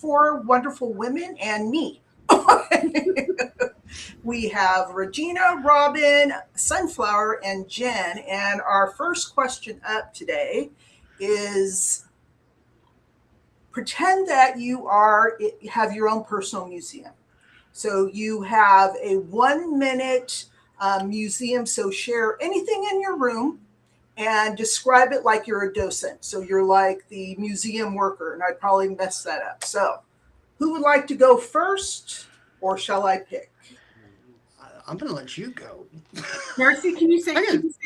four wonderful women and me. We have Regina, Robin, Sunflower, and Jen. And our first question up today is pretend that have your own personal museum. So you have a 1 minute museum. So share anything in your room and describe it like you're a docent. So you're like the museum worker, and I'd probably mess that up. So who would like to go first, or shall I pick? I'm going to let you go. Darcey, can you say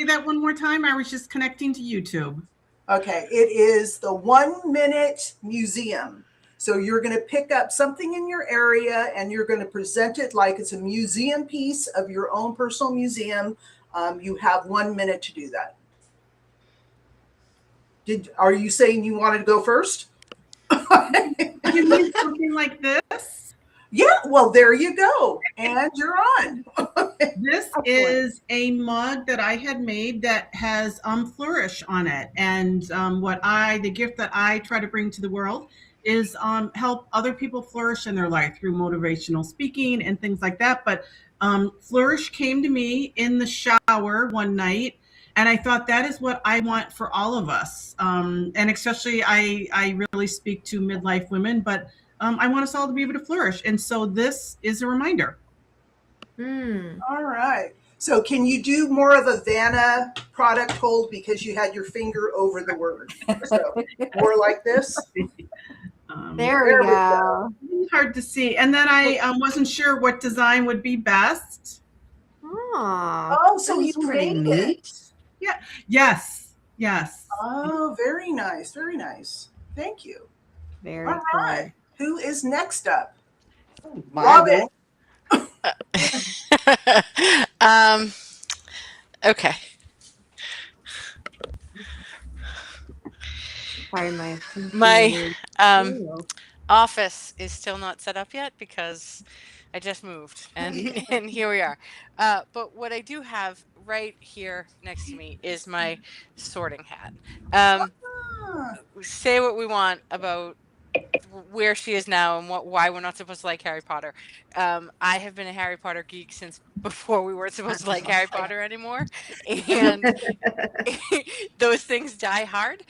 that one more time? I was just connecting to YouTube. Okay, it is the 1 minute museum. So you're going to pick up something in your area and you're going to present it like it's a museum piece of your own personal museum. You have 1 minute to do that. Are you saying you wanted to go first? You mean something like this? Yeah, well, there you go. And you're on. This is a mug that I had made that has flourish on it. And the gift that I try to bring to the world is help other people flourish in their life through motivational speaking and things like that. But flourish came to me in the shower one night. And I thought that is what I want for all of us. And especially I really speak to midlife women, but I want us all to be able to flourish. And so this is a reminder. All right. So can you do more of a Vanna product hold because you had your finger over the word? So more like this. There we go. It's hard to see. And then I wasn't sure what design would be best. Oh, so you made it. Yeah. Yes. Oh, very nice. Very nice. Thank you. Very All right. Who is next up? Robin. Okay. My office is still not set up yet because I just moved and here we are. But what I do have right here next to me is my sorting hat. Say what we want about where she is now and why we're not supposed to like Harry Potter. I have been a Harry Potter geek since before we weren't supposed to like Harry Potter anymore, and those things die hard.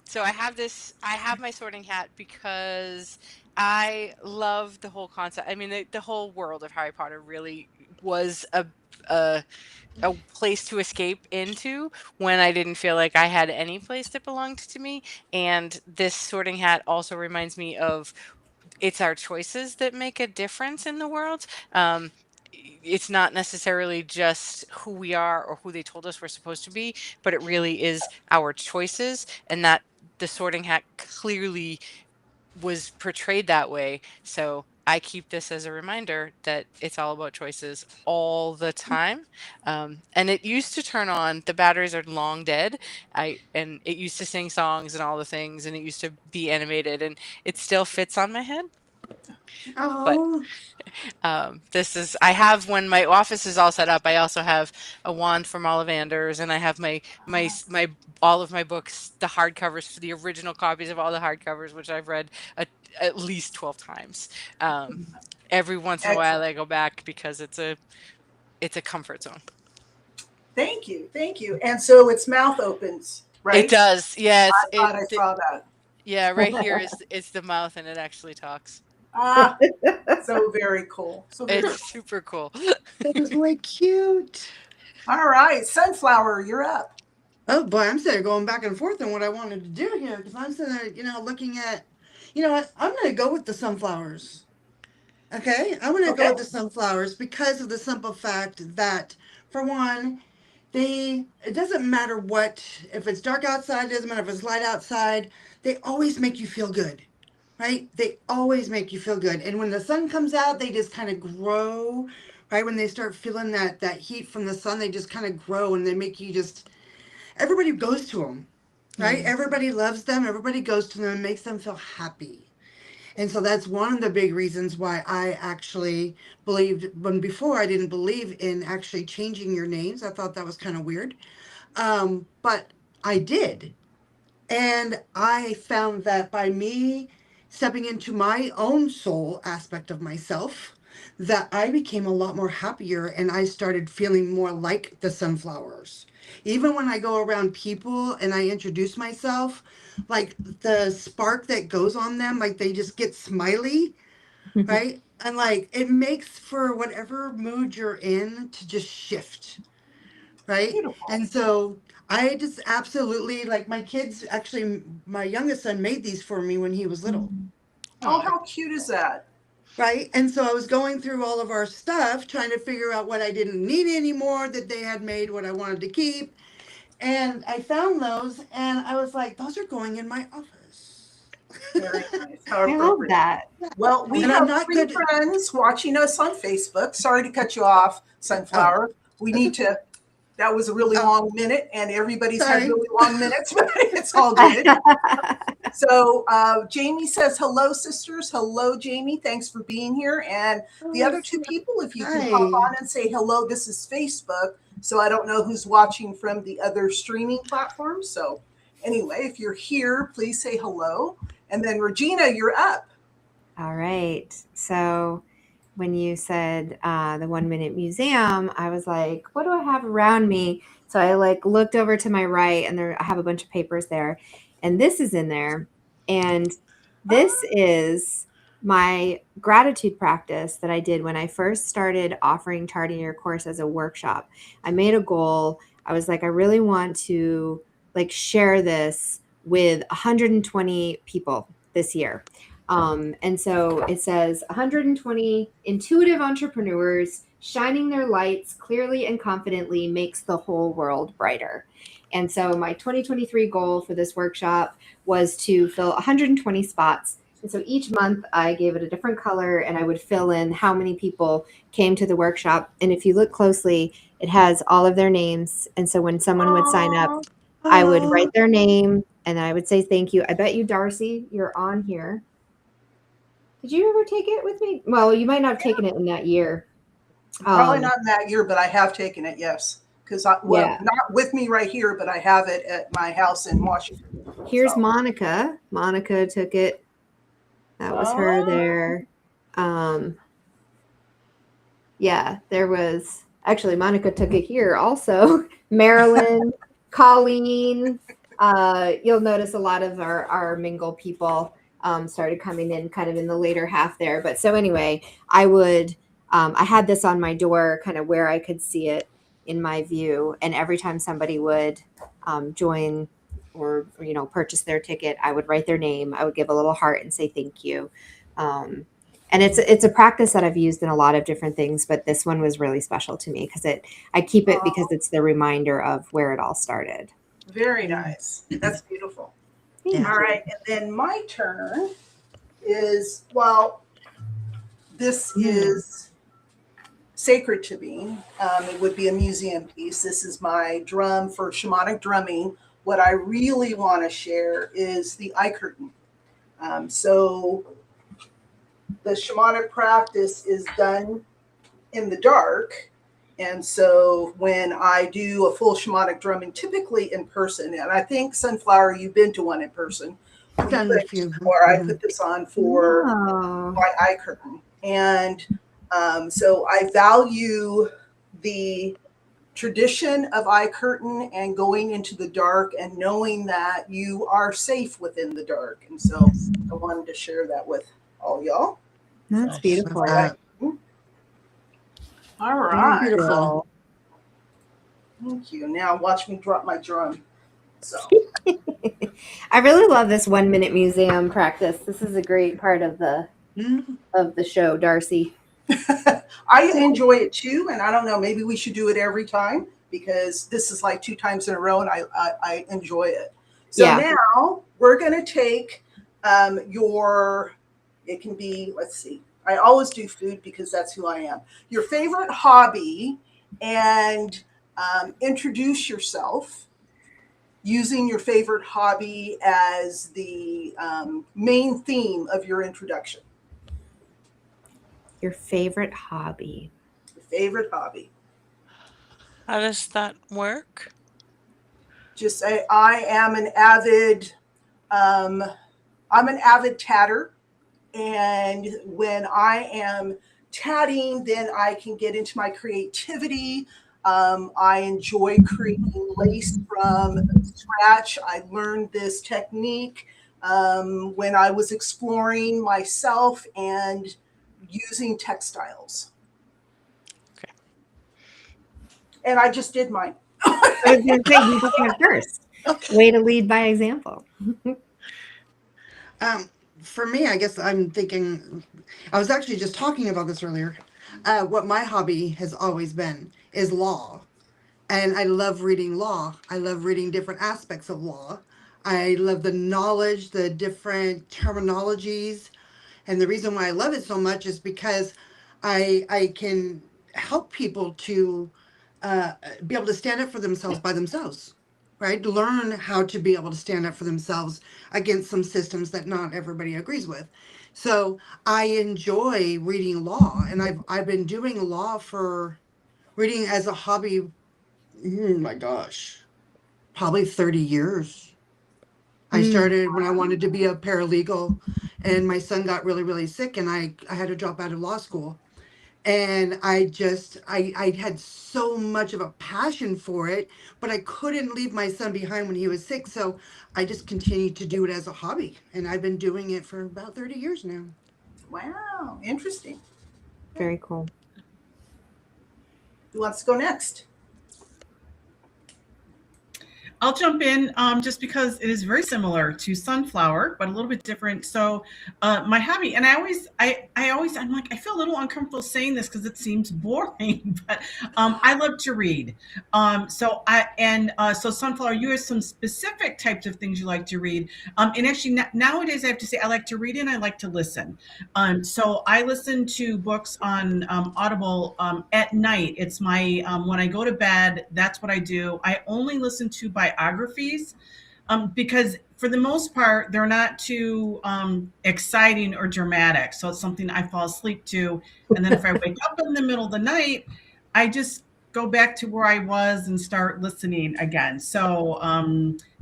So I have my sorting hat because I love the whole concept. I mean, the whole world of Harry Potter really was a place to escape into when I didn't feel like I had any place that belonged to me. And this sorting hat also reminds me of it's our choices that make a difference in the world. It's not necessarily just who we are or who they told us we're supposed to be, but it really is our choices, and that the sorting hat clearly was portrayed that way. So I keep this as a reminder that it's all about choices all the time. And it used to turn on, the batteries are long dead. And it used to sing songs and all the things, and it used to be animated, and it still fits on my head. Oh. But I have, when my office is all set up, I also have a wand from Ollivanders, and I have my all of my books, the hardcovers, for the original copies of all the hardcovers, which I've read at least 12 times. Every once in a while I go back because it's a comfort zone. Thank you. And so its mouth opens, right? It does. Yes. I saw that. Yeah, right here is the mouth, and it actually talks. So very cool. It's super cool. That is really cute. All right, Sunflower, you're up. Oh boy, I'm sitting there going back and forth on what I wanted to do here because I'm sitting there, looking at, what, I'm going to go with the sunflowers. Okay, I'm going to go with the sunflowers because of the simple fact that, for one, it doesn't matter if it's dark outside, it doesn't matter if it's light outside, they always make you feel good. Right? They always make you feel good. And when the sun comes out, they just kind of grow, right? When they start feeling that heat from the sun, they just kind of grow and they make you everybody goes to them, right? Mm-hmm. Everybody loves them. Everybody goes to them and makes them feel happy. And so that's one of the big reasons why I actually believed, when before I didn't believe in actually changing your names. I thought that was kind of weird. But I did. And I found that by me stepping into my own soul aspect of myself, that I became a lot more happier and I started feeling more like the sunflowers. Even when I go around people and I introduce myself, like the spark that goes on them, like they just get smiley, right? And like it makes for whatever mood you're in to just shift, right? Beautiful. And so I just absolutely like my kids, actually, my youngest son made these for me when he was little. Oh, how cute is that? Right. And so I was going through all of our stuff, trying to figure out what I didn't need anymore that they had made, what I wanted to keep. And I found those and I was like, those are going in my office. Very nice. How I love appropriate. that. Well, we And I'm have not 3 good. friends watching us on Facebook. Sorry to cut you off, Oh, Sunflower. We that's need to, that was a really oh, long minute, and everybody's had sorry. really long minutes, but it's all good. So Jamie says, hello, sisters. Hello, Jamie. Thanks for being here. And the other 2 people, if you can hop Hi. on and say hello, this is Facebook. So I don't know who's watching from the other streaming platforms. So anyway, if you're here, please say hello. And then Regina, you're up. All right. So when you said the 1 minute museum, I was like, what do I have around me? So I like looked over to my right and there I have a bunch of papers there. And this is in there. And this is my gratitude practice that I did when I first started offering Tardy Your course as a workshop. I made a goal. I was like, I really want to like share this with 120 people this year. And so it says 120 intuitive entrepreneurs shining their lights clearly and confidently makes the whole world brighter. And so my 2023 goal for this workshop was to fill 120 spots. And so each month I gave it a different color and I would fill in how many people came to the workshop. And if you look closely, it has all of their names. And so when someone would sign up, I would write their name and I would say thank you. I bet you, Darcey, you're on here. Did you ever take it with me? Well, you might not have taken it in that year. Probably not in that year, but I have taken it, yes. Because Yeah. not with me right here, but I have it at my house in Washington. Here's So. Monica. Monica took it. That was her there. Yeah, there was actually Monica took it here also. Marilyn, Colleen. You'll notice a lot of our mingle people started coming in kind of in the later half there. But so anyway, I had this on my door kind of where I could see it in my view. And every time somebody would join or, purchase their ticket, I would write their name. I would give a little heart and say thank you. And it's a practice that I've used in a lot of different things, but this one was really special to me because I keep it because it's the reminder of where it all started. Very nice. That's beautiful. Yeah. All right. And then my turn is, well, this is sacred to me. It would be a museum piece. This is my drum for shamanic drumming. What I really want to share is the eye curtain. So the shamanic practice is done in the dark. And so when I do a full shamanic drumming, typically in person, and I think, Sunflower, you've been to one in person, I've done a few. where I put this on for Oh. my eye curtain. And so I value the tradition of eye curtain and going into the dark and knowing that you are safe within the dark. And so I wanted to share that with all y'all. That's beautiful. All right. Beautiful. Thank you. Now watch me drop my drum. So I really love this 1 minute museum practice. This is a great part of the show, Darcey. I enjoy it too, and I don't know, maybe we should do it every time because this is like 2 times in a row, and I enjoy it. So now we're going to take it can be, let's see, I always do food because that's who I am. Your favorite hobby, and introduce yourself using your favorite hobby as the main theme of your introduction. Your favorite hobby. Your favorite hobby. How does that work? Just say, I am an avid tatter. And when I am tatting, then I can get into my creativity. I enjoy creating lace from scratch. I learned this technique when I was exploring myself and using textiles. Okay. And I just did mine. I was going to say, you just went first. Way to lead by example. For me, I guess I'm thinking, I was actually just talking about this earlier. What my hobby has always been is law. And I love reading law. I love reading different aspects of law. I love the knowledge, the different terminologies. And the reason why I love it so much is because I can help people to be able to stand up for themselves by themselves, right? Learn how to be able to stand up for themselves against some systems that not everybody agrees with. So I enjoy reading law, and I've been doing law for reading as a hobby. My gosh, probably 30 years. I started when I wanted to be a paralegal, and my son got really, really sick, and I had to drop out of law school. And I had so much of a passion for it, but I couldn't leave my son behind when he was sick. So I just continued to do it as a hobby. And I've been doing it for about 30 years now. Wow, interesting. Very cool. Who wants to go next? I'll jump in just because it is very similar to sunflower, but a little bit different. So my hobby, and I'm like, I feel a little uncomfortable saying this because it seems boring, but I love to read. So sunflower, you have some specific types of things you like to read. And actually nowadays I have to say I like to read and I like to listen. So I listen to books on Audible at night. It's my when I go to bed, that's what I do. I only listen to biographies because for the most part, they're not too exciting or dramatic. So it's something I fall asleep to. And then if I wake up in the middle of the night, I just go back to where I was and start listening again. So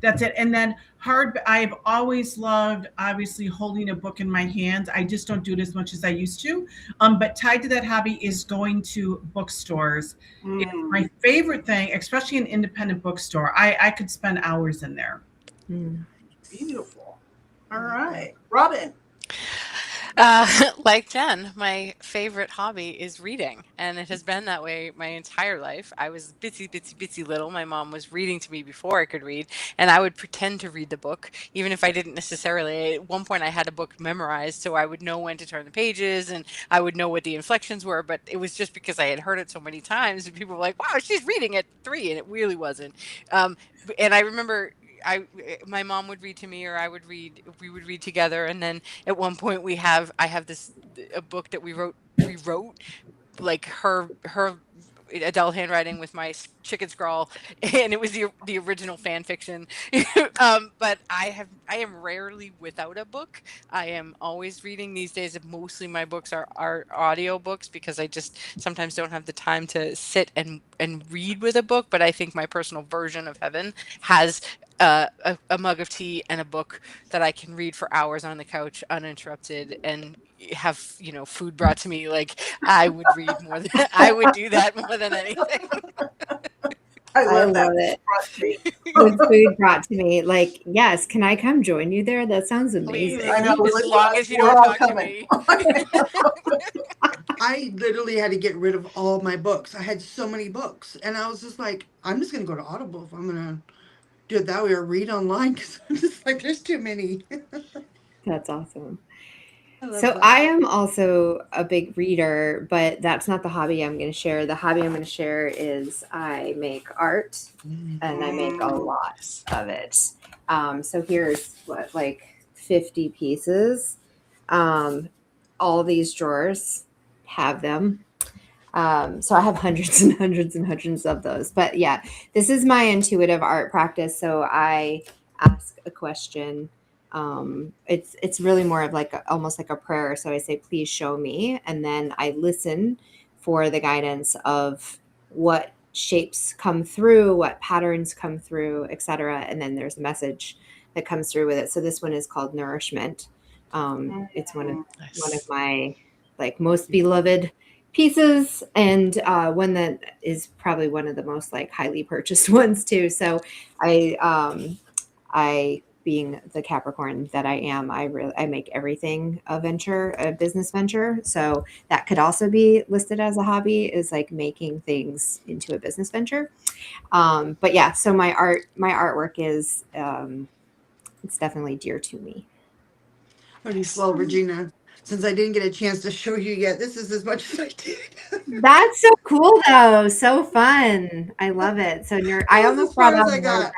that's it. And then I've always loved, obviously, holding a book in my hands. I just don't do it as much as I used to. But tied to that hobby is going to bookstores. It's my favorite thing, especially an independent bookstore. I could spend hours in there. Beautiful. All right. Robin. Like Jen, my favorite hobby is reading, and it has been that way my entire life. I was bitsy little. My mom was reading to me before I could read, and I would pretend to read the book, even if I didn't necessarily. At one point, I had a book memorized, so I would know when to turn the pages, and I would know what the inflections were, but it was just because I had heard it so many times, and people were like, wow, she's reading at 3, and it really wasn't. And I remember my mom would read to me, or we would read together, and then at one point I have a book that we rewrote, like her adult handwriting with my chicken scrawl, and it was the original fan fiction. But I am rarely without a book. I am always reading these days. Mostly my books are audio books because I just sometimes don't have the time to sit and read with a book. But I think my personal version of heaven has a mug of tea and a book that I can read for hours on the couch uninterrupted and have food brought to me. Like I would read more than I would do that more than anything. I I love that. love it. With food brought to me, like, yes, can I come join you there? That sounds Please, amazing. I know, as long as you we're don't all talk to coming. me. I literally had to get rid of all my books. I had so many books. And I was just like, I'm just going to go to Audible if I'm going to do it that way or read online because I'm just like, there's too many. That's awesome. love So that. I am also a big reader, but that's not the hobby I'm going to share. The hobby I'm going to share is I make art, and I make a lot of it. So here's like 50 pieces. All these drawers have them. So I have hundreds and hundreds and hundreds of those. But yeah, this is my intuitive art practice. So I ask a question. It's really more of like almost like a prayer. So I say, please show me. And then I listen for the guidance of what shapes come through, what patterns come through, etc. And then there's a message that comes through with it. So this one is called Nourishment. It's one of Nice. my like most beloved pieces, and one that is probably one of the most like highly purchased ones too. So I being the Capricorn that I am, I make everything a business venture. So that could also be listed as a hobby, is like making things into a business venture. But yeah, so my artwork is it's definitely dear to me. Well, Regina, since I didn't get a chance to show you yet, this is as much as I did. That's so cool though. So fun. I love it. So I That was almost as far brought as out I got.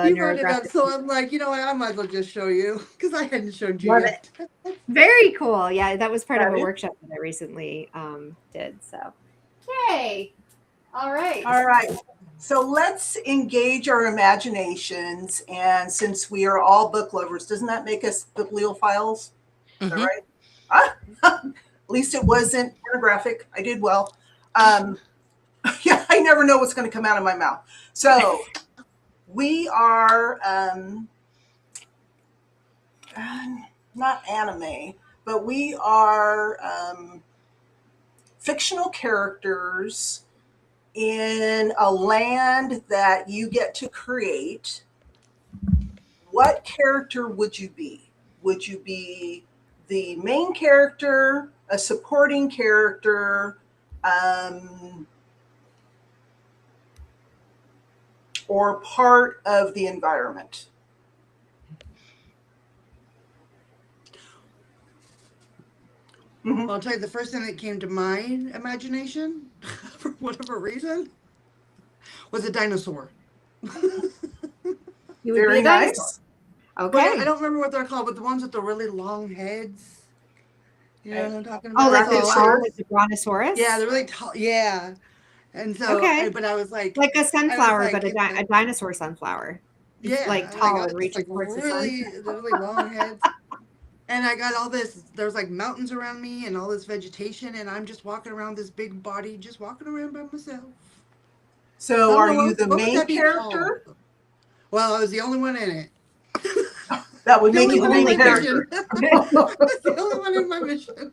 You brought it up, neurographic. so I'm like, you know what? I might as well just show you because I hadn't showed you Love it. yet. Very cool. Yeah, that was part of That a is- workshop that I recently did. So, yay! All right. All right. So let's engage our imaginations. And since we are all book lovers, doesn't that make us bibliophiles? Is that Mhm. right? At least it wasn't pornographic. I did well. Yeah, I never know what's going to come out of my mouth. So we are not anime, but we are fictional characters in a land that you get to create. What character would you be? Would you be the main character, a supporting character, or part of the environment? Well, I'll tell you the first thing that came to my imagination, for whatever reason, was a dinosaur. You would be Very a dinosaur. nice. Okay. I don't remember what they're called, but the ones with the really long heads. You know what I'm talking Oh, about? like the Brachiosaurus? tall, like the brontosaurus. Yeah, they're really tall. Yeah. And so, Okay. but I was like, Like a sunflower, like, but a dinosaur sunflower. It's yeah, like I tall got and this, reaches like towards the the really long heads. And I got all this, there's like mountains around me and all this vegetation, and I'm just walking around this big body, just walking around by myself. I So don't are know, you the what would main that be character? called? Well, I was the only one in it. That would The make only you the one in main my character. mission. I was the only one in my mission.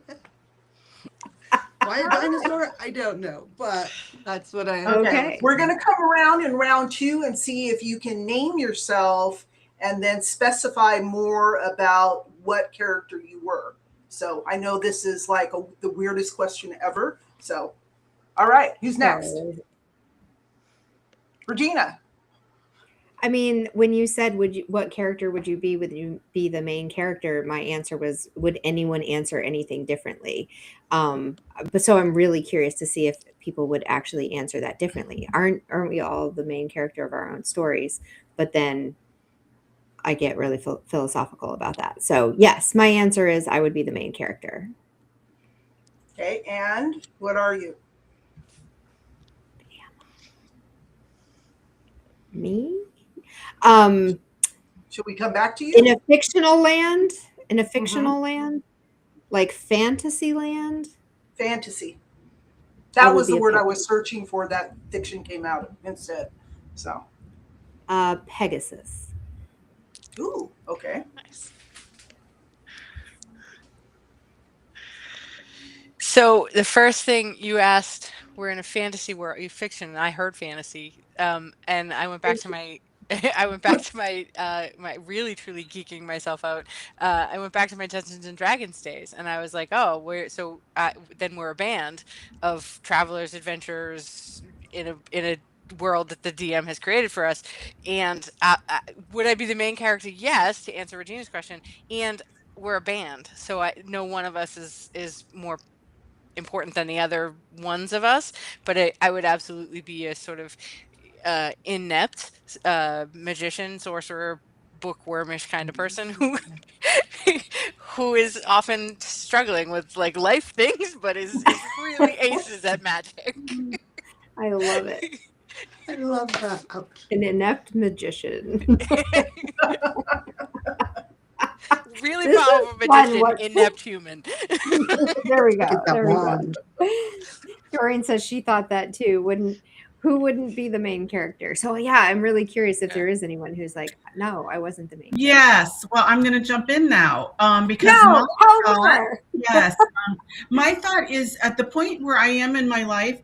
Why a dinosaur? I don't know, but that's what I am. Okay. We're going to come around in round 2 and see if you can name yourself and then specify more about what character you were. So I know this is like the weirdest question ever. So, all right, who's next? Regina. I mean, when you said, what character would you be? Would you be the main character? My answer was, would anyone answer anything differently? But so I'm really curious to see if people would actually answer that differently. Aren't we all the main character of our own stories? But then I get really philosophical about that. So yes, my answer is I would be the main character. Okay, and what are you? Me? Should we come back to you? In a fictional land? Like fantasy land? Fantasy. I That would was the be a word I pig. was searching for. That fiction came out instead. So, Pegasus. ooh, okay. Nice. So the first thing you asked, we're in a fantasy world, fiction, and I heard fantasy, and I went back to my, I went back to my, my really truly geeking myself out. I went back to my Dungeons and Dragons days, and I was like, oh, then we're a band of travelers, adventurers in a world that the DM has created for us. And would I be the main character? Yes, to answer Regina's question. And we're a band, so no one of us is more important than the other ones of us, but I would absolutely be a sort of inept magician, sorcerer, bookwormish kind of person who who is often struggling with like life things, but is really aces at magic. I love it. I love that. An inept magician. Really This powerful is fun. magician, inept human. There we go. Get that There we go. wand. Doreen says she thought that too. who wouldn't be the main character? So yeah, I'm really curious if there is anyone who's like, no, I wasn't the main character. Yes. Well, I'm going to jump in now because No, my tell thought, more. yes, my thought is at the point where I am in my life.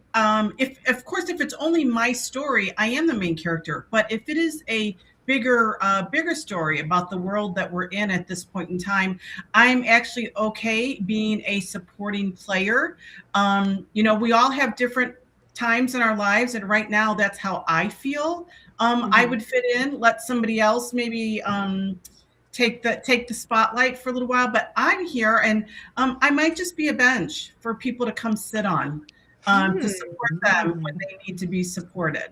If, of course, if it's only my story, I am the main character. But if it is a bigger story about the world that we're in at this point in time, I'm actually okay being a supporting player. We all have different times in our lives, and right now, that's how I feel. I would fit in, let somebody else maybe take the spotlight for a little while, but I'm here, and I might just be a bench for people to come sit on to support them when they need to be supported.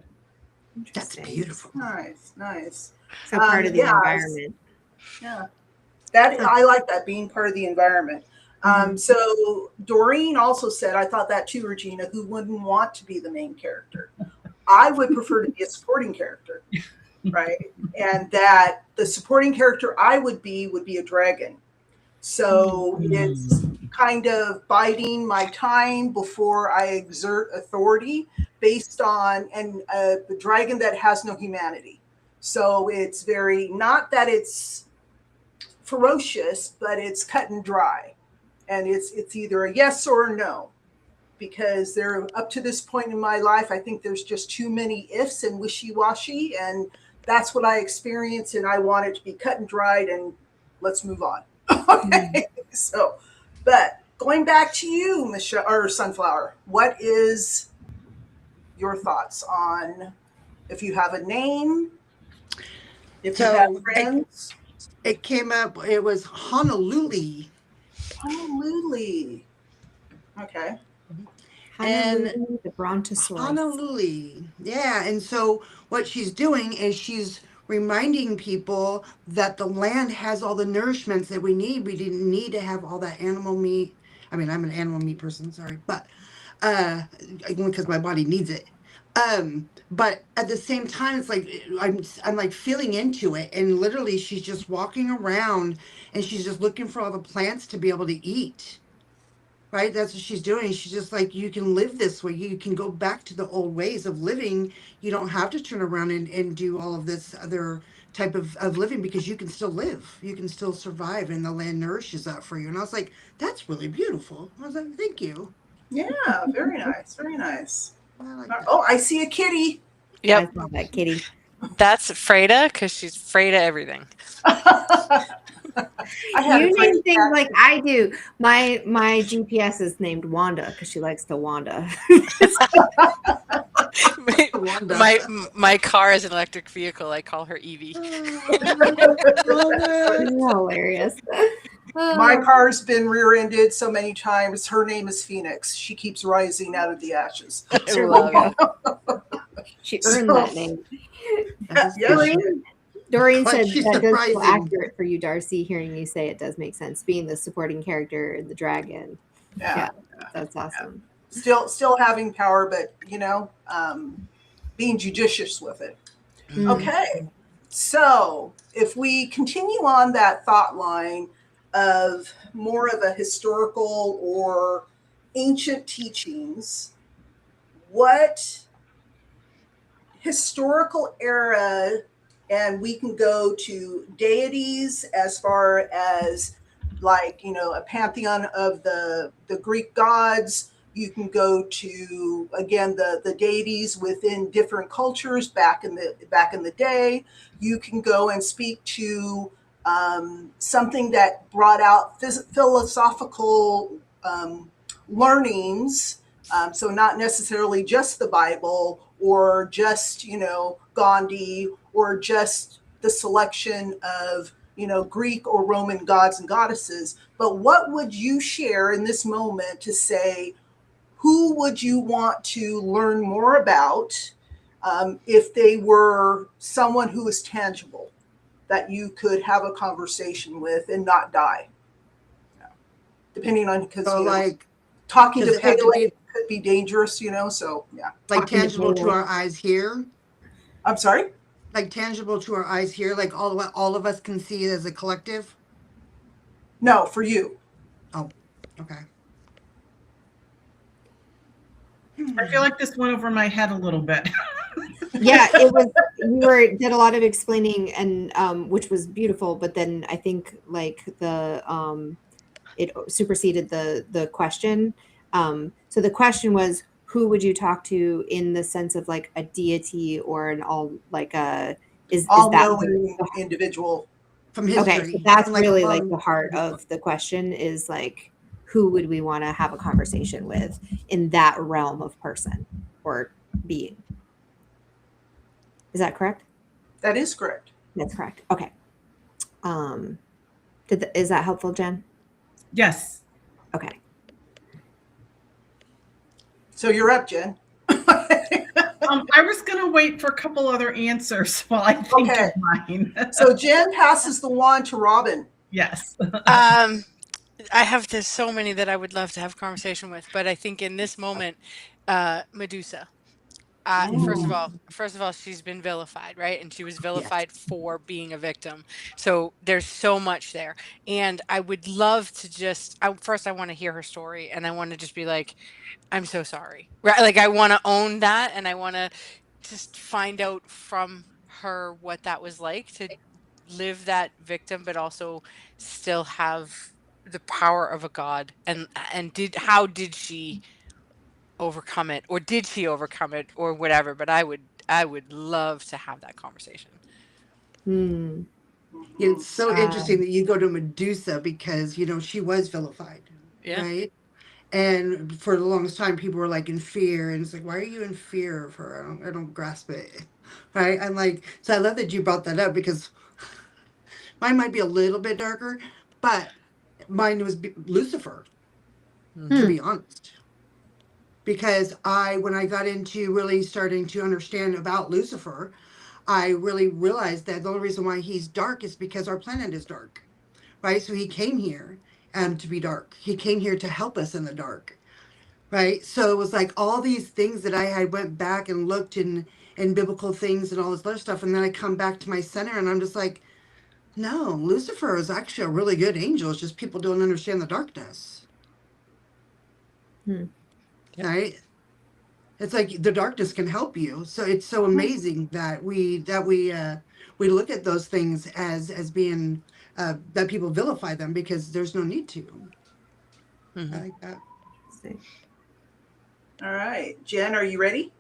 That's beautiful. Nice. So part of the environment. Yeah, that I like that, being part of the environment. So Doreen also said, I thought that too, Regina, who wouldn't want to be the main character? I would prefer to be a supporting character, right? And that the supporting character I would be a dragon. So it's kind of biding my time before I exert authority based on the dragon that has no humanity. So it's very, not that it's ferocious, but it's cut and dry. And it's either a yes or a no. Because they're up to this point in my life, I think there's just too many ifs and wishy-washy, and that's what I experienced, and I want it to be cut and dried, and let's move on. Okay, so, but going back to you, Michelle or Sunflower, what is your thoughts on if you have a name, if you have friends? It came up. It was Honolulu. Honolulu. Okay. Honolulu, the Brontosaurus. Honolulu. Yeah. And so what she's doing is she's reminding people that the land has all the nourishments that we need. We didn't need to have all that animal meat. I mean, I'm an animal meat person, sorry, but because my body needs it. But at the same time, it's like I'm like feeling into it, and literally she's just walking around and she's just looking for all the plants to be able to eat. Right? That's what she's doing. She's just like, you can live this way. You can go back to the old ways of living. You don't have to turn around and do all of this other type of living, because you can still live. You can still survive, and the land nourishes that for you. And I was like, that's really beautiful. I was like, thank you. Yeah, very nice. Very nice. I like that. Oh, I see a kitty. Yep. I saw that kitty. That's Freda, because she's afraid of everything. You name things like I do. My GPS is named Wanda because she likes to Wanda. my car is an electric vehicle. I call her Evie. Hilarious. My car's been rear-ended so many times. Her name is Phoenix. She keeps rising out of the ashes. I love it. She earned that name. Yes. Doreen But said she's that does feel surprising. accurate for you, Darcy. Hearing you say it does make sense. Being the supporting character, the dragon. Yeah, that's awesome. Still having power, but being judicious with it. Okay, so if we continue on that thought line of more of a historical or ancient teachings, what historical era, and we can go to deities as far as like, a pantheon of the Greek gods. You can go to, again, the deities within different cultures back in the day. You can go and speak to something that brought out philosophical learnings. So not necessarily just the Bible or just, Gandhi or just the selection of, Greek or Roman gods and goddesses. But what would you share in this moment to say, who would you want to learn more about if they were someone who is tangible that you could have a conversation with and not die? Depending on, because talking to Pele could be dangerous, so yeah. Like tangible to our eyes here. I'm sorry? Like tangible to our eyes here, like all of us can see it as a collective? No, for you. Oh, okay. I feel like this went over my head a little bit. Yeah, it was. Did a lot of explaining, and which was beautiful. But then I think like it superseded the question. So the question was, who would you talk to in the sense of like a deity or an all like a is that All-knowing individual. From history. okay? So that's From, like, really a like long- the heart of the question is like, who would we want to have a conversation with in that realm of person or being? Is that correct? That is correct. That's correct. Okay. Is that helpful, Jen? Yes. Okay. So you're up, Jen. I was going to wait for a couple other answers while I think Okay. of mine. So Jen passes the wand to Robin. Yes. There's so many that I would love to have a conversation with, but I think in this moment, Medusa. First of all, she's been vilified, right? And she was vilified for being a victim. So there's so much there. And I would love to first I want to hear her story, and I want to just be like, I'm so sorry. Right? Like I want to own that, and I want to just find out from her what that was like to live that victim, but also still have the power of a god. And how did she overcome it, or did she overcome it, or whatever? But I would love to have that conversation. It's so interesting that you go to Medusa because, you know, she was vilified, right? And for the longest time, people were like in fear, and it's like, why are you in fear of her? I don't grasp it, right? I'm like, so I love that you brought that up because mine might be a little bit darker, but mine was Lucifer, to be honest. Because when I got into really starting to understand about Lucifer, I really realized that the only reason why he's dark is because our planet is dark, right? So he came here to be dark. He came here to help us in the dark, right? So it was like all these things that I had went back and looked in biblical things and all this other stuff, and then I come back to my center and I'm just like, no, Lucifer is actually a really good angel. It's just people don't understand the darkness, right? It's like the darkness can help you. So it's so amazing that we look at those things as being that people vilify them because there's no need to. I like that. All right, Jen, are you ready?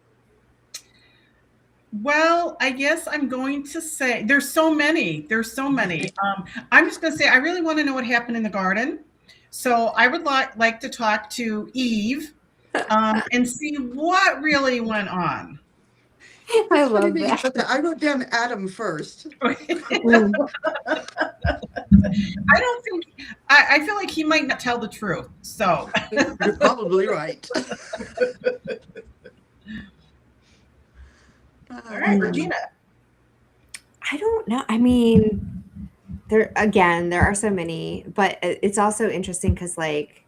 Well, I guess I'm going to say there's so many. I'm just going to say I really want to know what happened in the garden. So I would like to talk to Eve and see what really went on. I love that. I wrote down Adam first. I don't think I feel like he might not tell the truth. So You're probably right. All right, Regina. I don't know. I mean, there are so many, but it's also interesting because like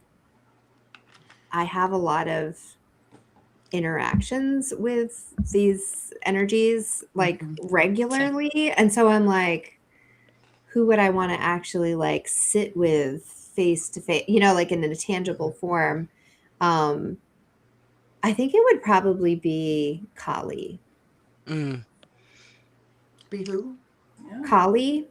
I have a lot of interactions with these energies like regularly, and so I'm like, who would I want to actually like sit with face to face, you know, like in a tangible form? I think it would probably be Kali. Be who? Kali.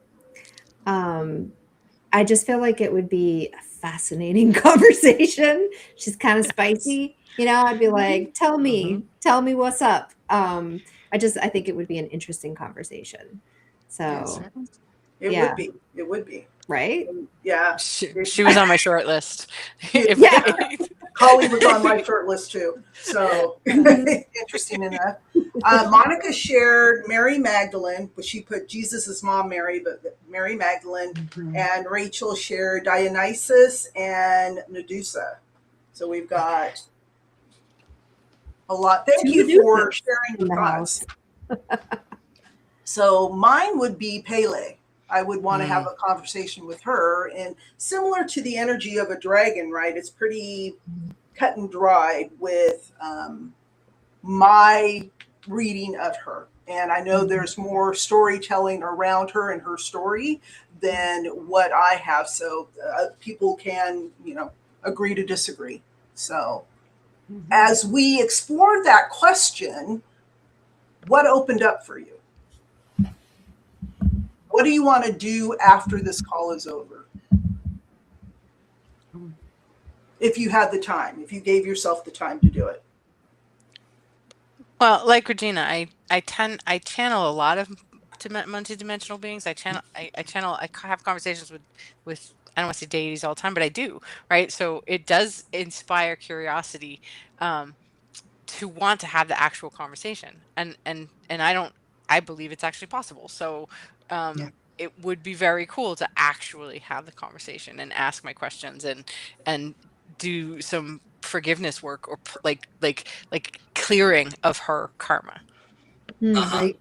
I just feel like it would be a fascinating conversation. She's kind of spicy, you know. I'd be like, tell me what's up. I think it would be an interesting conversation. So It would be right. Yeah, she was on my short list. Holly was on my short list too. So interesting enough. Monica shared Mary Magdalene, but she put Jesus' mom Mary, but Mary Magdalene, and Rachel shared Dionysus and Medusa. So we've got a lot. Thank you for sharing the thoughts. So mine would be Pele. I would want to have a conversation with her, and similar to the energy of a dragon, right? It's pretty cut and dried with my reading of her. And I know there's more storytelling around her and her story than what I have. So people can, agree to disagree. So As we explore that question, what opened up for you? What do you want to do after this call is over? If you had the time, if you gave yourself the time to do it. Well, like Regina, I channel a lot of multidimensional beings. I have conversations with I don't want to say deities all the time, but I do, right? So it does inspire curiosity, to want to have the actual conversation, and I believe it's actually possible. So Yeah. it would be very cool to actually have the conversation and ask my questions and do some forgiveness work, or like clearing of her karma. Right.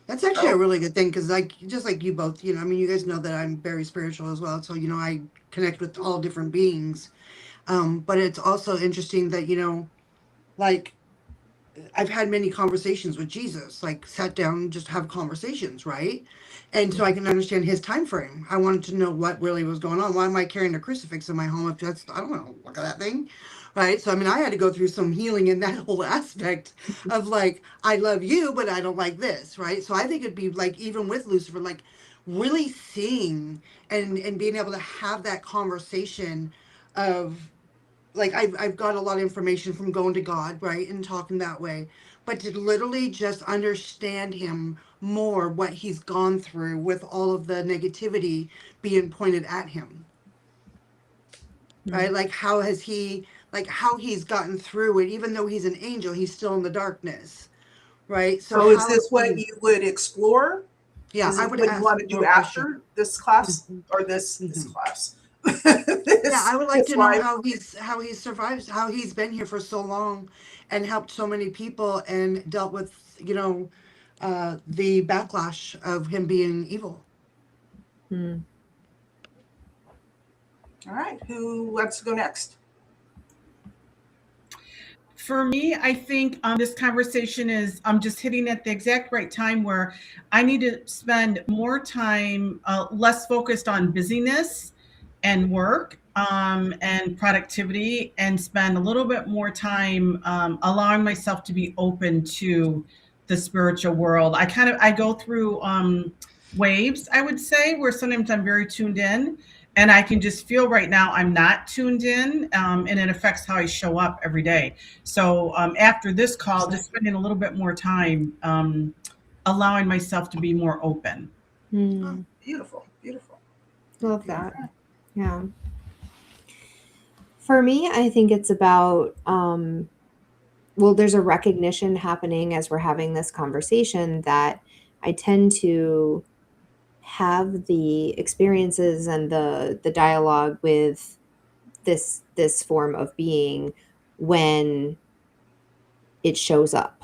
That's actually a Oh, really good thing because, like, just like you both, I mean, you guys know that I'm very spiritual as well. So, I connect with all different beings. But it's also interesting that, like, I've had many conversations with Jesus, like sat down and just have conversations, right? And so I can understand his time frame. I wanted to know what really was going on. Why am I carrying a crucifix in my home if that's, I don't know, look at that thing, right? So I mean, I had to go through some healing in that whole aspect of, like, I love you, but I don't like this, right? So I think it'd be like, even with Lucifer, like, really seeing and being able to have that conversation of, like, I've got a lot of information from going to God, right, and talking that way, but to literally just understand him more, what he's gone through with all of the negativity being pointed at him, right? Like, how has he, like, how he's gotten through it, even though he's an angel, he's still in the darkness, right? So so is how this has what he, you would explore? yeah, Is I it would what you ask want to do more questions. after this class Mhm, or this mhm. class? Yeah, I would like This to know live. how he survives, how he's been here for so long, and helped so many people, and dealt with, the backlash of him being evil. Hmm. All right, who wants to go next? For me, I think this conversation is I'm just hitting at the exact right time where I need to spend more time, less focused on busyness and work, and productivity, and spend a little bit more time allowing myself to be open to the spiritual world. I go through waves, I would say, where sometimes I'm very tuned in, and I can just feel right now I'm not tuned in, and it affects how I show up every day. So after this call, just spending a little bit more time, allowing myself to be more open. Oh, Beautiful, beautiful. Love that. Yeah. For me, I think it's about, well, there's a recognition happening as we're having this conversation that I tend to have the experiences and the dialogue with this form of being when it shows up.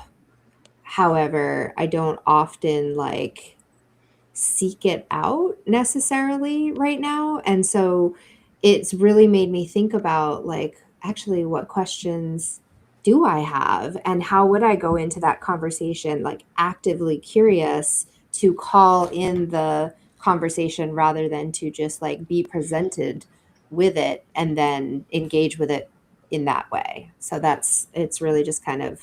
However, I don't often like seek it out necessarily right now. And so it's really made me think about, like, actually, what questions do I have and how would I go into that conversation, like, actively curious to call in the conversation rather than to just like be presented with it and then engage with it in that way. So it's really just kind of,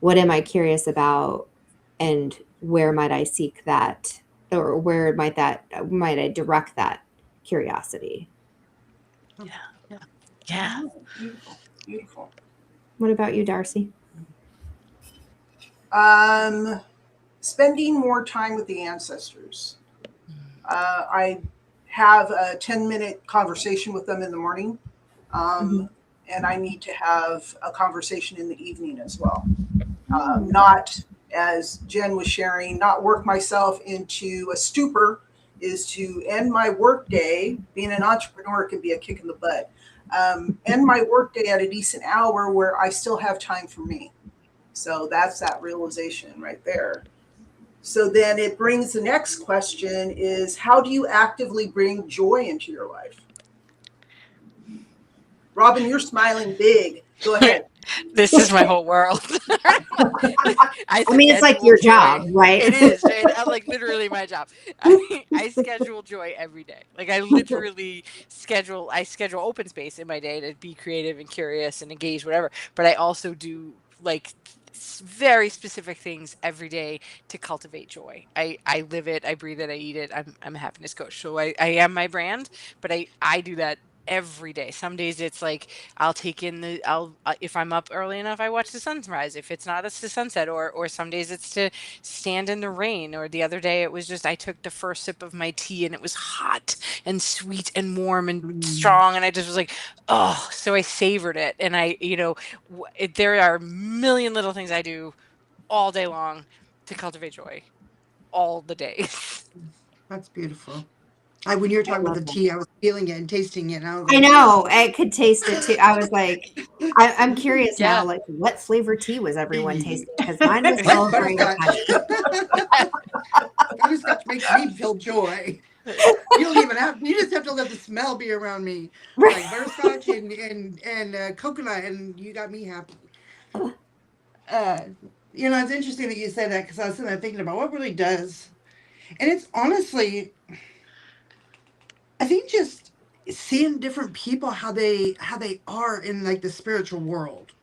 what am I curious about, and where might I seek that, or where might I direct that curiosity? Yeah. Yeah. Oh, beautiful, beautiful. What about you, Darcey? Spending more time with the ancestors. I have a 10-minute conversation with them in the morning, Mm-hmm. and I need to have a conversation in the evening as well. Oh. Not, as Jen was sharing, not work myself into a stupor, is to end my work day. Being an entrepreneur can be a kick in the butt. End my work day at a decent hour where I still have time for me. So that's that realization right there. So then it brings the next question is, how do you actively bring joy into your life? Robin, you're smiling big. Go ahead. This is my whole world. I I mean, it's like schedule your joy. job, right? It is, right? like literally my job. I schedule joy every day. Like I literally schedule open space in my day to be creative and curious and engage, whatever. But I also do like very specific things every day to cultivate joy. I live it, I breathe it, I eat it. I'm a happiness coach. So I am my brand, but I do that every day. Some days it's like I'll take in I'll if I'm up early enough, I watch the sunrise. If it's not, it's the sunset. Or some days it's to stand in the rain. Or the other day it was just I took the first sip of my tea and it was hot and sweet and warm and strong, and I just was like, oh. So I savored it, and there are a million little things I do all day long to cultivate joy, all the days. That's beautiful. When you were talking about the tea, I was feeling it and tasting it. And I was I like, know. I could taste it too. I was like, I'm curious Yeah. now, like what flavor tea was everyone tasting? Because mine was all very butterscotch. Butterscotch makes me feel joy. You don't even have. You just have to let the smell be around me, like butterscotch and coconut, and you got me happy. It's interesting that you said that because I was sitting there thinking about what really does, and it's honestly, I think just seeing different people how they are in like the spiritual world,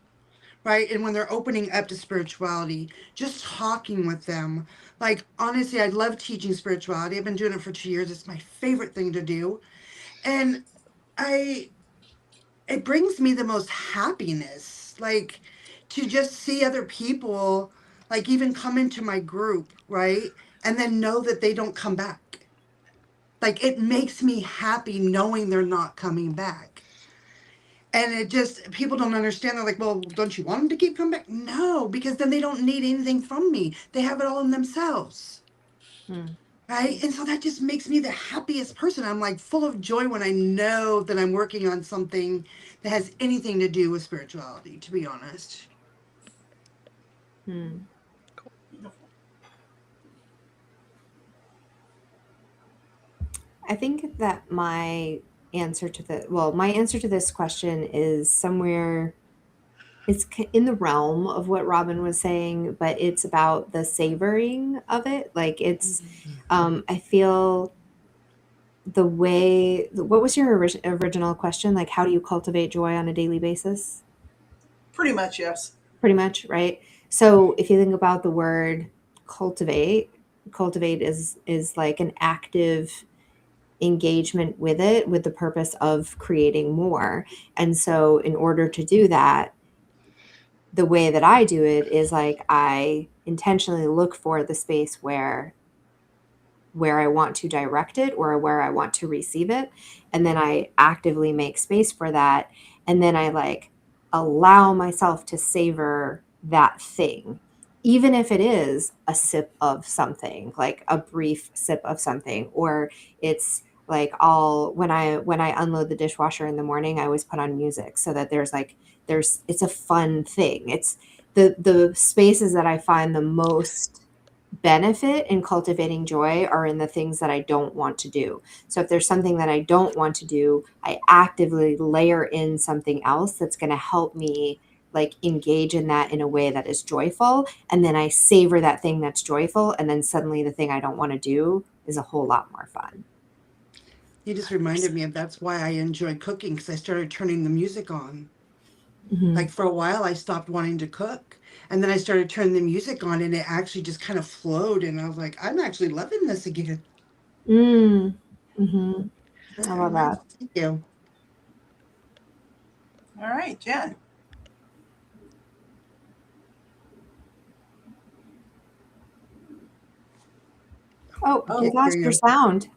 right? And when they're opening up to spirituality, just talking with them. Like honestly, I love teaching spirituality. I've been doing it for 2 years. It's my favorite thing to do, and I it brings me the most happiness. Like to just see other people, like even come into my group, right? And then know that they don't come back. Like it makes me happy knowing they're not coming back. And it just, people don't understand. They're like, well, don't you want them to keep coming back? No, because then they don't need anything from me. They have it all in themselves. Right? And so that just makes me the happiest person. I'm like full of joy when I know that I'm working on something that has anything to do with spirituality, to be honest. I think that my answer to this question is somewhere, it's in the realm of what Robin was saying, but it's about the savoring of it. Like it's, I feel what was your original question? Like, how do you cultivate joy on a daily basis? Pretty much, yes. Pretty much, right? So if you think about the word cultivate is like an active engagement with it, with the purpose of creating more. And so in order to do that, the way that I do it is like I intentionally look for the space where I want to direct it or where I want to receive it. And then I actively make space for that. And then I like allow myself to savor that thing, even if it is a sip of something, like a brief sip of something, or it's like when I unload the dishwasher in the morning, I always put on music so that it's a fun thing. It's the spaces that I find the most benefit in cultivating joy are in the things that I don't want to do. So if there's something that I don't want to do, I actively layer in something else that's going to help me like engage in that in a way that is joyful. And then I savor that thing that's joyful. And then suddenly the thing I don't want to do is a whole lot more fun. You just reminded me of that's why I enjoy cooking, because I started turning the music on. Like for a while, I stopped wanting to cook. And then I started turning the music on and it actually just kind of flowed. And I was like, I'm actually loving this again. I love that. Thank you. All right, Jen. Oh, you lost your sound.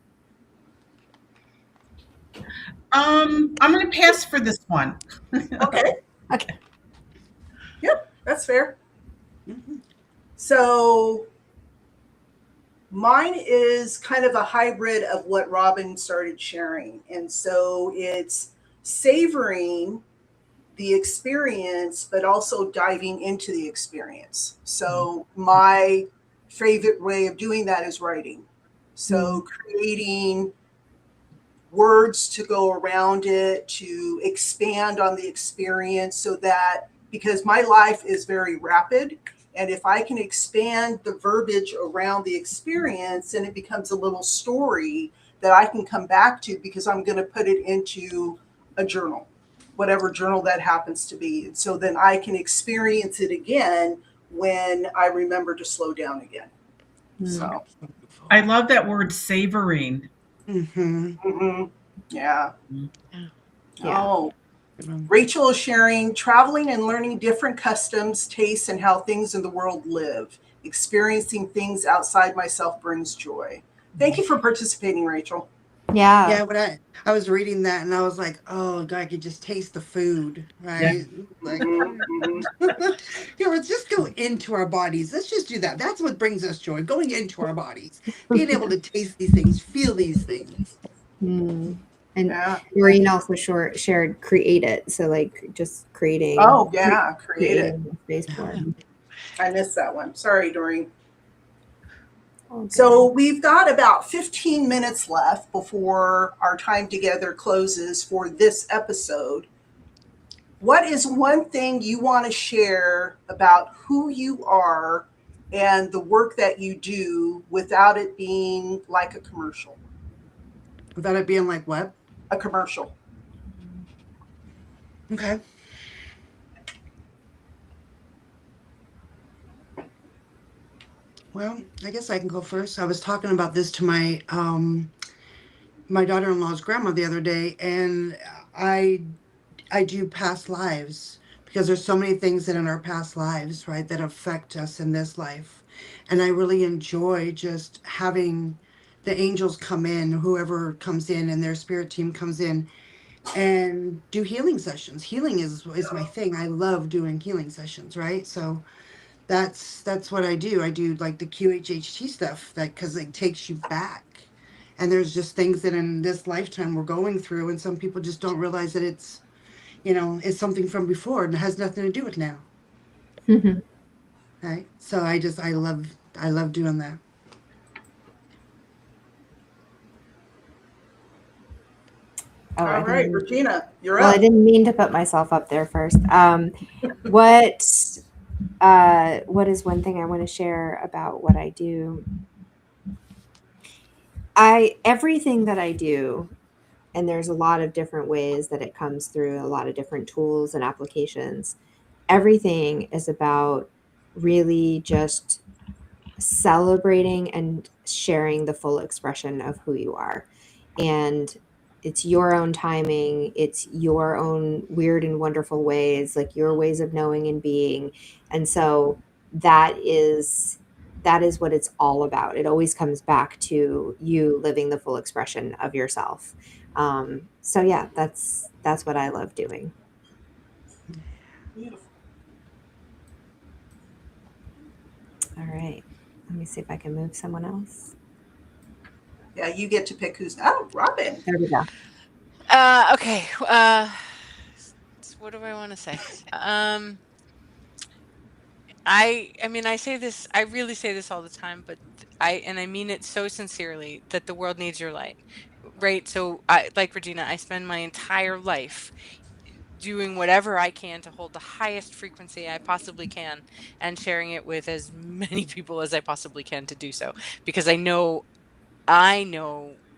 I'm going to pass for this one. Okay. Okay. Yep, that's fair. So mine is kind of a hybrid of what Robin started sharing. And so it's savoring the experience, but also diving into the experience. So my favorite way of doing that is writing. So creating words to go around it, to expand on the experience so that, because my life is very rapid And if I can expand the verbiage around the experience, and it becomes a little story that I can come back to, because I'm going to put it into a journal, whatever journal that happens to be. And so then I can experience it again when I remember to slow down again. So I love that word, savoring. Yeah. Yeah. Oh, Rachel is sharing traveling and learning different customs, tastes, and how things in the world live. Experiencing things outside myself brings joy. Thank you for participating, Rachel. Yeah, but I was reading that and I was like, oh God, I could just taste the food, right? Like, let's just go into our bodies. Let's just do that. That's what brings us joy, going into our bodies, being able to taste these things, feel these things. And Yeah. Maureen also shared create it. So like just creating. Oh, yeah, create it. Space for it. I missed that one. Sorry, Doreen. Okay. So we've got about 15 minutes left before our time together closes for this episode. What is one thing you want to share about who you are and the work that you do without it being like a commercial? Without it being like what? A commercial. Okay. Well, I guess I can go first. I was talking about this to my my daughter-in-law's grandma the other day, and I do past lives because there's so many things that in our past lives, right, that affect us in this life. And I really enjoy just having the angels come in, whoever comes in and their spirit team comes in and do healing sessions. Healing is my thing. I love doing healing sessions, right? So that's what I do. I do like the QHHT stuff that because it takes you back. And there's just things that in this lifetime we're going through, and some people just don't realize that it's, it's something from before and it has nothing to do with now. Right? So I love doing that. Oh, All right, Regina, you're well, up. I didn't mean to put myself up there first. What is one thing I want to share about what I do? Everything that I do, and there's a lot of different ways that it comes through, a lot of different tools and applications. Everything is about really just celebrating and sharing the full expression of who you are. And it's your own timing. It's your own weird and wonderful ways, like your ways of knowing and being. And so that is what it's all about. It always comes back to you living the full expression of yourself. So yeah, that's what I love doing. Beautiful. All right. Let me see if I can move someone else. Yeah, you get to pick who's. Oh, Robin. There we go. Okay. So what do I want to say? I mean, I really say this all the time, but I mean it so sincerely that the world needs your light, right? So like Regina, I spend my entire life doing whatever I can to hold the highest frequency I possibly can and sharing it with as many people as I possibly can to do so, because I know,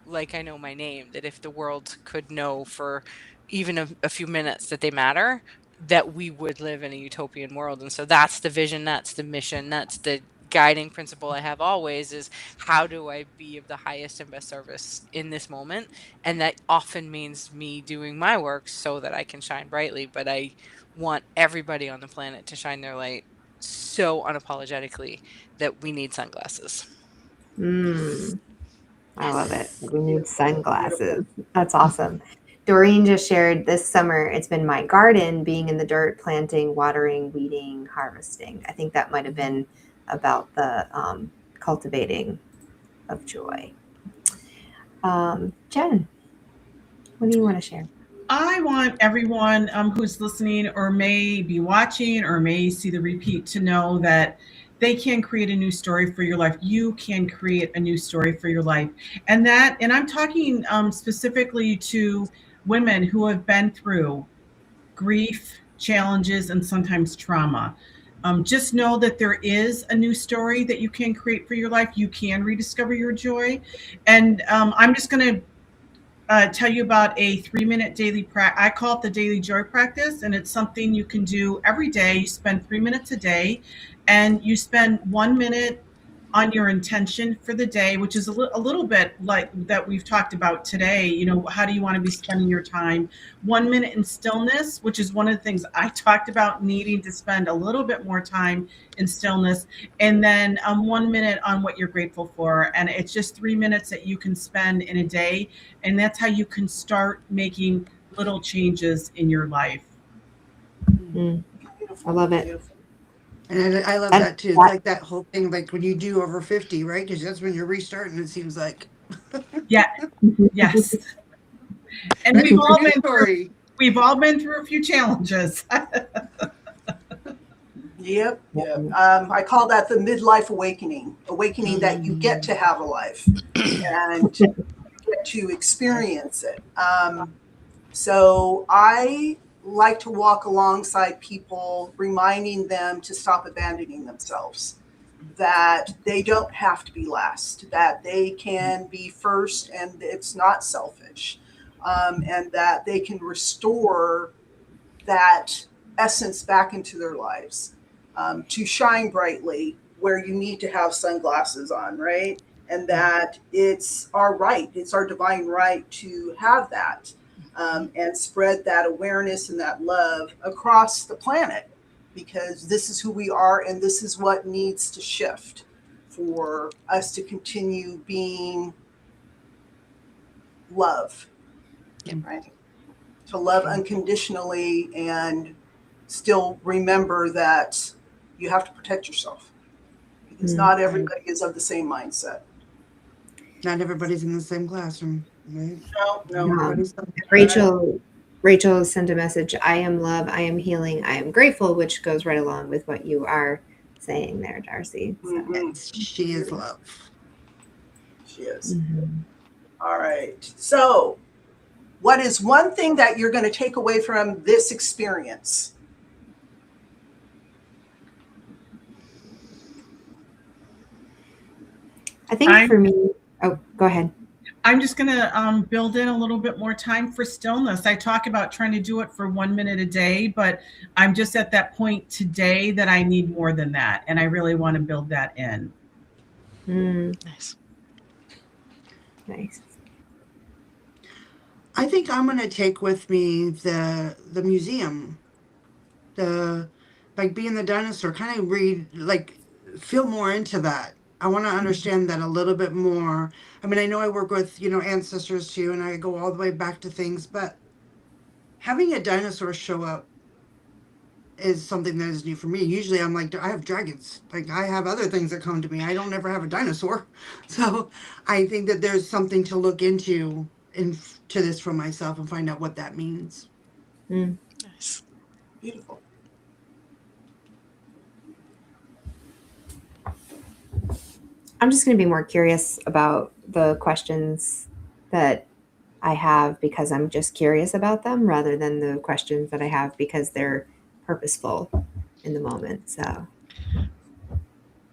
like I know my name, that if the world could know for even a few minutes that they matter, that we would live in a utopian world. And so that's the vision, that's the mission, that's the guiding principle I have always, is how do I be of the highest and best service in this moment? And that often means me doing my work so that I can shine brightly. But I want everybody on the planet to shine their light so unapologetically that we need sunglasses. I love it. We need sunglasses. That's awesome. Doreen just shared this summer, it's been my garden, being in the dirt, planting, watering, weeding, harvesting. I think that might have been about the cultivating of joy. Jen, what do you want to share? I want everyone who's listening or may be watching or may see the repeat to know that they can create a new story for your life. You can create a new story for your life. And I'm talking specifically to women who have been through grief, challenges, and sometimes trauma. Just know that there is a new story that you can create for your life. You can rediscover your joy. And I'm just going to tell you about a 3-minute daily practice. I call it the daily joy practice, and it's something you can do every day. You spend 3 minutes a day, and you spend 1 minute on your intention for the day, which is a little bit like that we've talked about today. You know, how do you want to be spending your time? 1 minute in stillness, which is one of the things I talked about, needing to spend a little bit more time in stillness. And then 1 minute on what you're grateful for. And it's just 3 minutes that you can spend in a day. And that's how you can start making little changes in your life. Mm, I love it. And I love that too. It's like that whole thing, like when you do over 50, right? Because that's when you're restarting, it seems like. Yeah. Yes. And That's we've all a been story. We've all been through a few challenges. Yep. I call that the midlife awakening that you get to have a life and get to experience it. So I like to walk alongside people, reminding them to stop abandoning themselves, that they don't have to be last, that they can be first and it's not selfish, and that they can restore that essence back into their lives, to shine brightly where you need to have sunglasses on, right? And that it's our right, it's our divine right to have that, and spread that awareness and that love across the planet, because this is who we are and this is what needs to shift for us to continue being love, right? To love unconditionally and still remember that you have to protect yourself, because not everybody is of the same mindset. Not everybody's in the same classroom, right? No. Rachel sent a message. I am love. I am healing. I am grateful, which goes right along with what you are saying there, Darcey. So. Yes, she is love. She is. All right. So, what is one thing that you're going to take away from this experience? I think for me, oh, go ahead. I'm just going to build in a little bit more time for stillness. I talk about trying to do it for 1 minute a day, but I'm just at that point today that I need more than that. And I really want to build that in. Nice. Nice. I think I'm going to take with me the museum, like being the dinosaur, kind of feel more into that. I want to understand that a little bit more. I mean, I know I work with, ancestors too, and I go all the way back to things, but having a dinosaur show up is something that is new for me. Usually I'm like, I have dragons. Like I have other things that come to me. I don't ever have a dinosaur. So I think that there's something to look into to this for myself and find out what that means. Nice. Beautiful. I'm just going to be more curious about the questions that I have because I'm just curious about them rather than the questions that I have because they're purposeful in the moment. So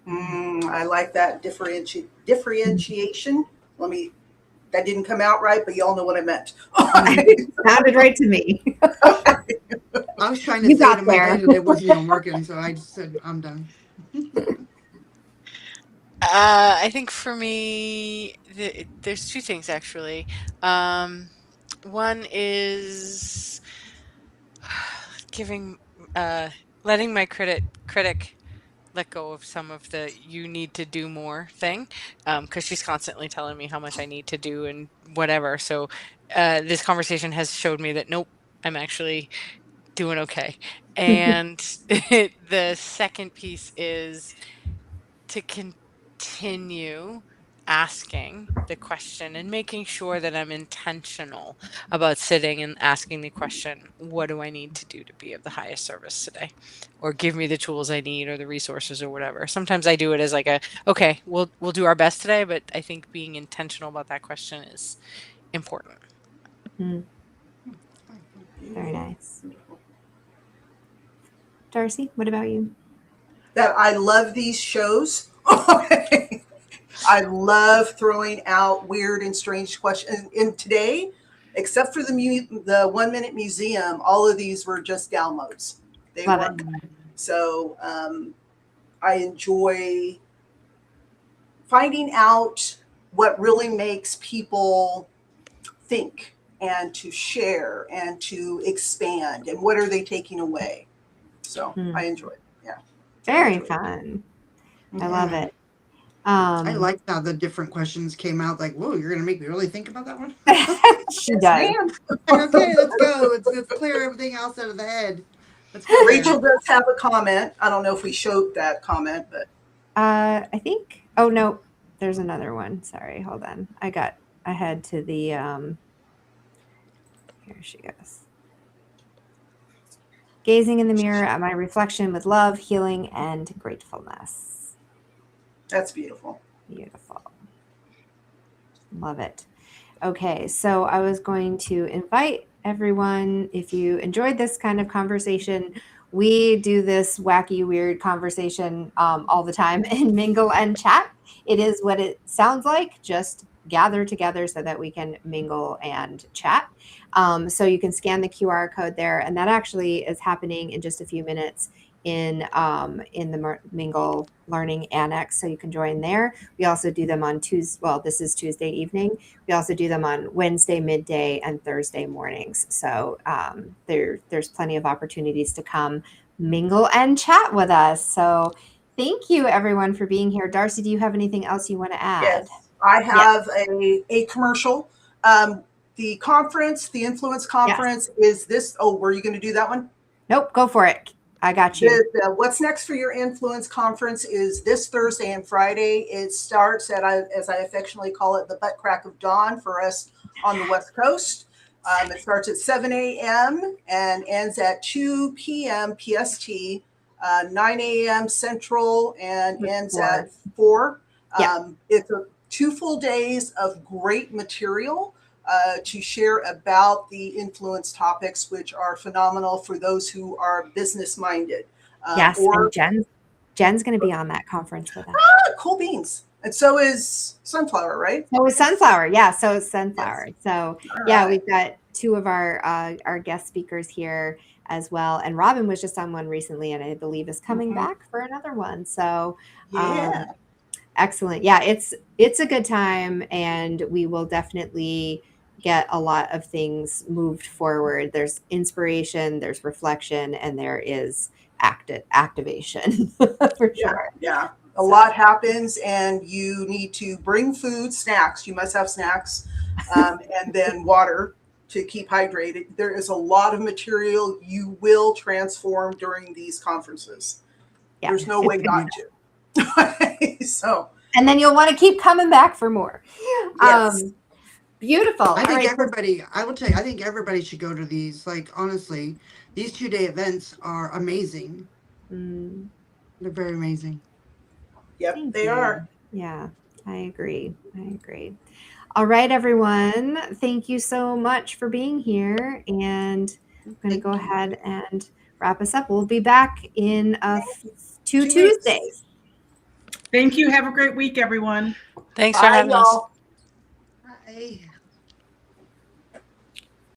I like that differentiation. That didn't come out right, but y'all know what I meant. Sounded right to me. I was trying to say it in my head and it wasn't even working, so I just said, I'm done. I think for me, there's two things actually. One is letting my critic let go of some of the "you need to do more" thing, because she's constantly telling me how much I need to do and whatever. So this conversation has showed me that nope, I'm actually doing okay. And the second piece is to continue asking the question and making sure that I'm intentional about sitting and asking the question, what do I need to do to be of the highest service today? Or give me the tools I need or the resources or whatever. Sometimes I do it as like okay, we'll do our best today, but I think being intentional about that question is important. Very nice. Darcey, what about you? that I love these shows. I love throwing out weird and strange questions. And today, except for the 1 Minute Museum, all of these were just downloads. They Love weren't. it. So I enjoy finding out what really makes people think and to share and to expand and what are they taking away. So I enjoy it. Yeah. Very fun. I love it. I liked how the different questions came out. Like, whoa, you're gonna make me really think about that one. She does. Okay, let's go. Let's clear everything else out of the head. Let's go there. Rachel does have a comment. I don't know if we showed that comment, but I think. Oh no, there's another one. Sorry, hold on. I had to the. Here she goes. Gazing in the mirror at my reflection with love, healing, and gratefulness. that's beautiful. Beautiful. Love it. Okay, so I was going to invite everyone, if you enjoyed this kind of conversation, we do this wacky, weird conversation all the time in Mingle and Chat. It is what it sounds like, just gather together so that we can mingle and chat. So you can scan the QR code there, and that actually is happening in just a few minutes in the Mingle Learning Annex, so you can join there. We also do them on Tuesday. Well, this is Tuesday evening. We also do them on Wednesday midday and Thursday mornings. So there's plenty of opportunities to come mingle and chat with us. So thank you everyone for being here. Darcey, do you have anything else you want to add? Yes, I have a commercial. The conference, the Influence Conference is this. Oh, were you going to do that one? Nope, go for it. I got you. What's next for your Influence Conference is this Thursday and Friday. It starts at, as I affectionately call it, the butt crack of dawn for us on the West Coast. It starts at 7 a.m. and ends at 2 p.m. PST, 9 a.m. Central, and ends at 4. It's 2 full days of great material to share about the influence topics, which are phenomenal for those who are business minded. Yes, and Jen's going to be on that conference with us. Cool beans. And so is Sunflower, right? So is Sunflower. Yeah, so is Sunflower. Yes. So Right. We've got 2 of our guest speakers here as well. And Robin was just on one recently, and I believe is coming back for another one. So excellent. Yeah, it's a good time, and we will definitely get a lot of things moved forward. There's inspiration, there's reflection, and there is activation for sure. Yeah. A lot happens, and you need to bring food, snacks. You must have snacks, and then water to keep hydrated. There is a lot of material you will transform during these conferences. Yeah, there's no way not to. So, and then you'll want to keep coming back for more. Yes. Beautiful. I think everybody, I will tell you, I think everybody should go to these. Like, honestly, these 2-day events are amazing. They're very amazing. Yep, they are. Yeah, I agree. All right, everyone. Thank you so much for being here. And I'm going to go ahead and wrap us up. We'll be back in 2 Tuesdays. Thank you. Have a great week, everyone. Thanks for having us. Y'all. Bye.